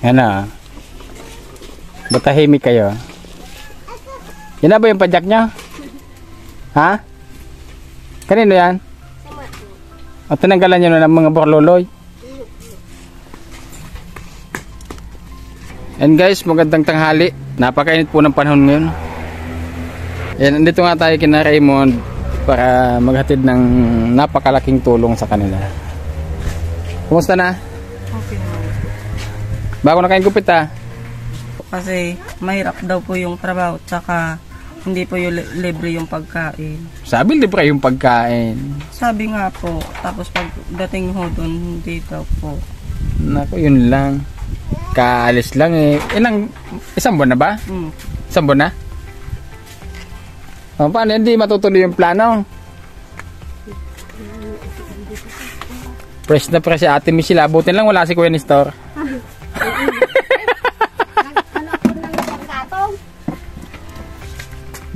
Ano? Batahimik kayo. Yan na ba yung padyak nyo? Ha? Kanino yan? O tinanggalan nyo na ng mga borloloy? And guys, magandang tanghali. Napakainit po ng panahon ngayon. Yan, andito nga tayo kina Raymond para maghatid ng napakalaking tulong sa kanila. Kumusta na? Okay naman. Bago na kayong gupit ha? Kasi mahirap daw po yung trabaho tsaka hindi po yung libre yung pagkain. Sabi libre yung pagkain. Sabi nga po, tapos pagdating ho doon, hindi daw po. Naku, yun lang. Kaalis lang eh. Isang buwan na ba? Isang buwan na? O, paano hindi matutuloy yung plano? Fresh na fresh si Ate Michelle. Abutin lang wala si Kuya Nestor.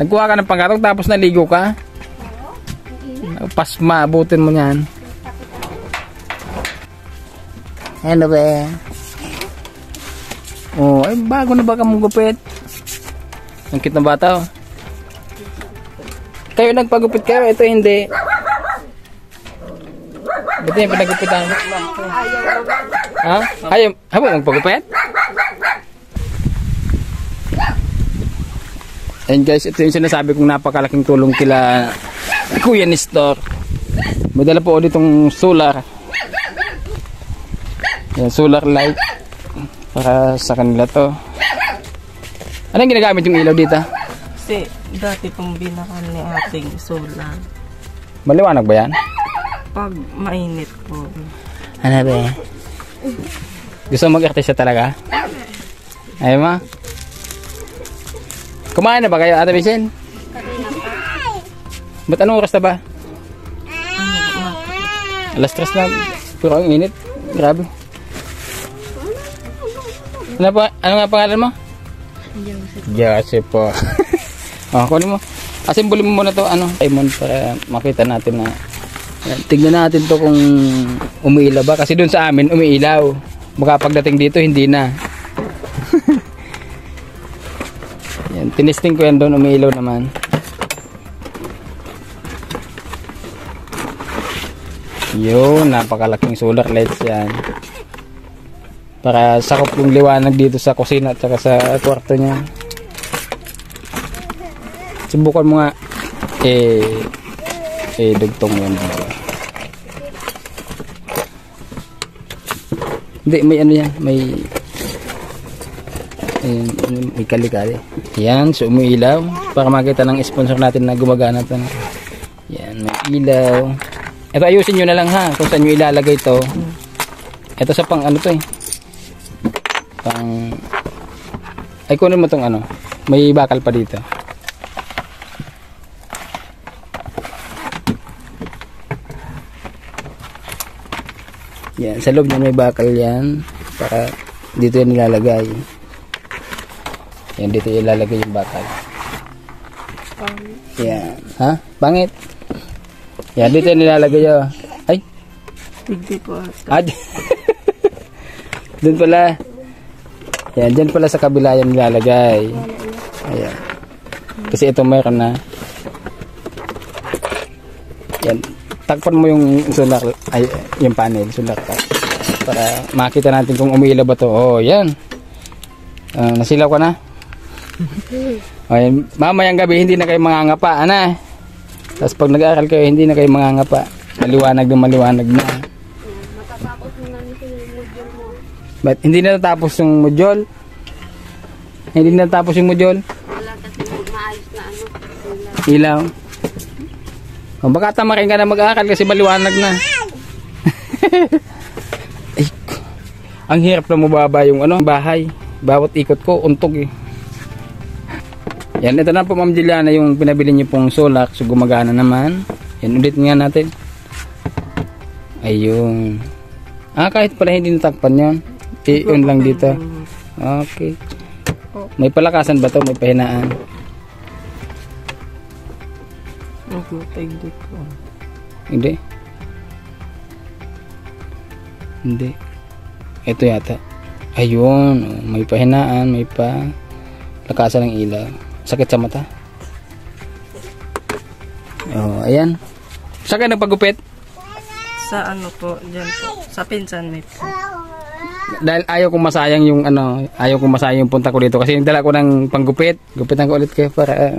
Nagkuha ka ng panggatong tapos naligo ka? Pasma, abutin mo yan. Ano ba? Oh, ay bago na ba ka mong gupit? Ang cute na bata oh. Kayo nagpagupit kayo, ito hindi. Ba't yung pinagupitan? Ha? Ayaw magpagupit? And guys, ito yung sinasabi kong napakalaking tulong kila Kuya Nestor. May dala po ulit itong solar. Yan, solar light. Para sa kanila to. Anong ginagamit yung ilaw dito? Kasi dati pong binakan ni ating solar. Maliwanag ba yan? Pag mainit po. Ano ba? Gusto mo mag-artista talaga? Ayaw mo? Kumain na ba kayo, Ate Michelle? Ba't anong oras na ba? Alas 3 na. Pero ang init. Grabe. Ano nga pangalan mo? Joseph po. Oh, kunin mo. Asimbolin mo muna to, Raymond, para makita natin na tignan natin to kung umiilaw ba. Kasi doon sa amin, umiilaw. Baka pagdating dito, hindi na. Yan, tinisting ko yan doon, umiilaw naman. Yun, napakalaking solar lights yan. Para sakop yung liwanag dito sa kusina at saka sa kwarto niya. Subukan mo nga. Dugtong mo yan dito. Hindi, may ano yan. May kali-kali. Yan, so umiilaw. Para makita ng sponsor natin na gumagana ito. Yan, may ilaw. Ito ayusin nyo na lang ha. Kung saan nyo ilalagay ito. Ito sa pang to eh. Ay kunin mo tong may bakal pa dito. Yan, sa loob niya may bakal yan para dito yan nilalagay. Yan, dito ilalagay yung bakal. Yan, ha? Pangit. Yan, dito yan nilalagay oh. Ay? Hindi po ata. Doon pala. Yan, dyan pala sa kabila yan nilalagay. Ayan. Kasi ito mayroon na. Yan. Takpan mo yung solar, yung panel, solar pa. Para makita natin kung umiilaw ba to. Oh, yan. Nasilaw ka na? Ayan. Mamayang gabi, hindi na kayo mangangapa. Tapos pag nag-aaral kayo, hindi na kayo mangangapa. Maliwanag na. Ba't hindi na natapos yung module? Hindi na natapos yung module? Wala kasi maayos na ilaw. O, baka tamarin ka na mag-aaral kasi maliwanag na. Ay, ang hirap na mababa yung bahay. Bawat ikot ko, untog eh. Yan, ito na po Ma'am Juliana yung pinabili niyo pong solar. So gumagana naman. Yan, ulit nga natin. Ayun. Kahit pala hindi natakpan yan. I-on lang dito. Okay. May palakasan ba to? May pahinaan? Hindi. Ito yata. Ayun, oh, may pahinaan, may pa lakasan ng ilaw. Sakit sa mata. Oh, ayan. Saan ka nagpagupit? Sa ano po, dyan po. Sa pinsan may po. Dahil ayaw kong masayang yung ano, ayaw kong masayang yung punta ko dito kasi nagdala ko ng panggupit. Gupitan ko ulit kayo para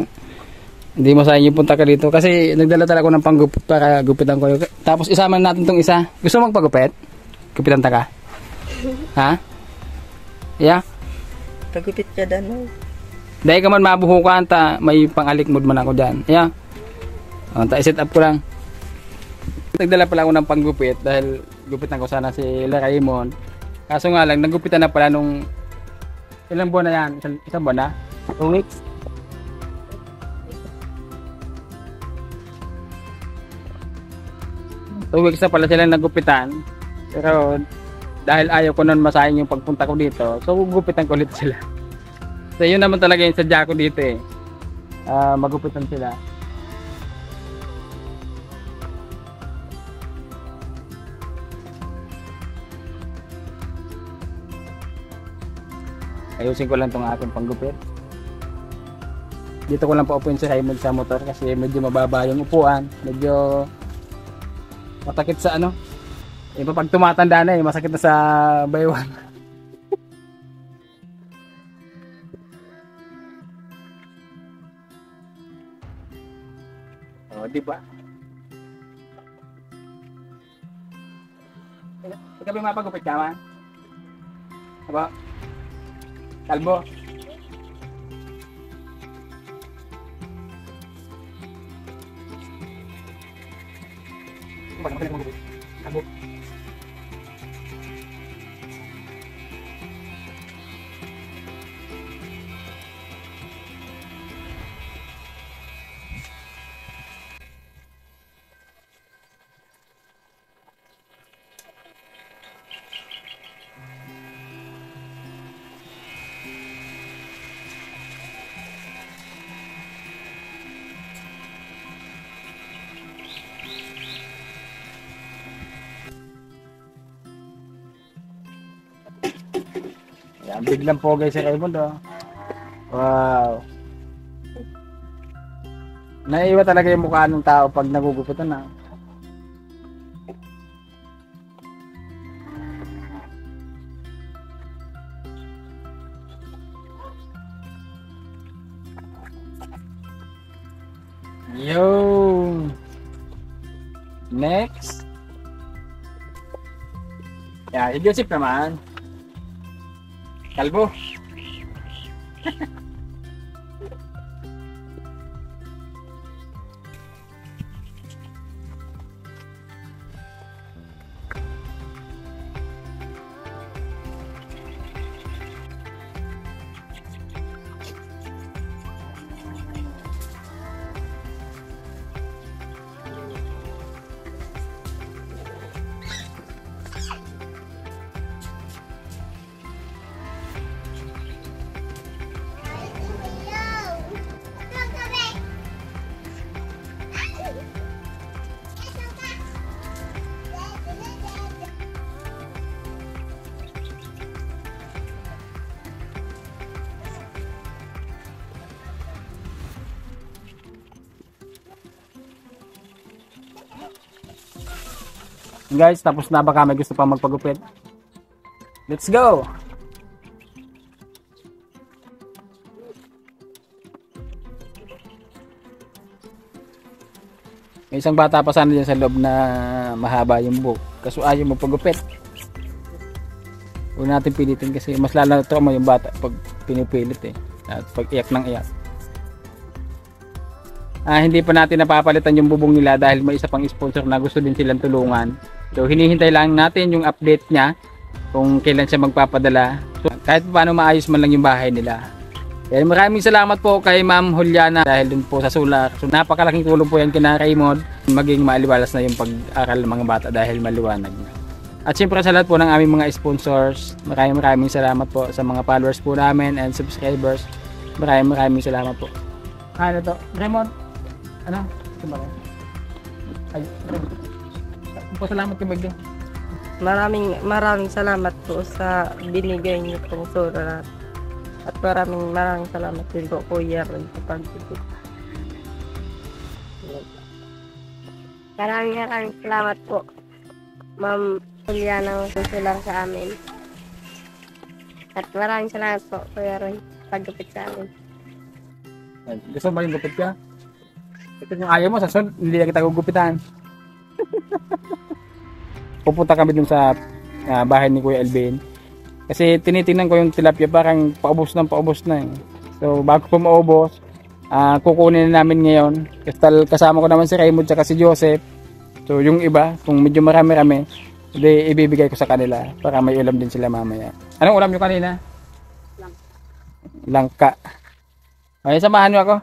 hindi masayang yung punta ko dito kasi nagdala talaga ko ng panggupit para gupitan ko. Tapos isama natin tong isa. Gusto mo magpagupit? Gupitan ta ka? Ha? Yeah? Pagupit ka dan. Dahil ka man mabuhukan ta, may pangalik mood man ako dyan. Yeah? O, set up ko lang. Nagdala pala ako ng panggupit dahil gupitan ko sana si Raymond. Kaso nga lang, nagupitan na pala nung ilang buwan na yan? Isang buwan na? 2 weeks? Two weeks na pala silang nagupitan. Pero dahil ayaw ko nun masayang yung pagpunta ko dito, so gugupitan ko ulit sila. So yun naman talaga yung sadya ko dito eh. Magupitan sila. Ayusin ko lang itong aking panggupit. Dito ko lang paupuin si Raymond sa motor kasi medyo mababa yung upuan. Medyo matakit sa ano. Iba pag tumatanda na eh, masakit na sa baywan. Oh, di ba? Ikaw ba mapagupit ka man? Aba? Kalbo. Kalbo. Yan, biglang pogay si Raymond oh. Wow. Naiiwa talaga yung mukha ng tao pag nagugupitan na. Yo. Next. Yeah, si Joseph naman. Kalbo. Guys, tapos na baka may gusto pa magpagupit. Let's go! May isang bata pa sana dyan sa loob na mahaba yung buhok. Kaso ayaw magpagupit. Huwag natin pilitin kasi mas lalo na trauma yung bata pag pinipilit eh. At pag iyak ng iyak. Hindi pa natin napapalitan yung bubong nila dahil may isa pang sponsor na gusto din silang tulungan. So hinihintay lang natin yung update niya kung kailan siya magpapadala. So, kahit paano maayos man lang yung bahay nila. Kaya maraming salamat po kay Ma'am Juliana dahil dun po sa solar. So napakalaking tulong po yan kina Raymond. Maging maaliwalas na yung pag-aral ng mga bata dahil maliwanag na. At siyempre sa lahat po ng aming mga sponsors, maraming salamat po sa mga followers po namin and subscribers. Maraming salamat po. Ano to? Raymond? Ano? Ay, Raymond. Salamat kay Bagyo. Maraming salamat po sa binigay niyo pong sulat. At maraming salamat din po Kuya Ron sa pagbibigay. Maraming salamat po, Ma'am Juliana, susulang sa amin. At maraming salamat po, Kuya Ron, paggupit sa amin. Gusto mo yung gupit ka? Ito yung ayaw mo, sa sunod, hindi na kita gugupitan. Pupunta kami dun sa bahay ni Kuya Elvin. Kasi tinitingnan ko yung tilapia, parang paubos na eh. So bago pa maubos, kukunin na namin ngayon. Kasama ko naman si Raymond at si Joseph. So yung iba, kung medyo marami-rami, hindi ibibigay ko sa kanila para may ulam din sila mamaya. Anong ulam nyo kanina? Langka. Ay, samahan nyo ako.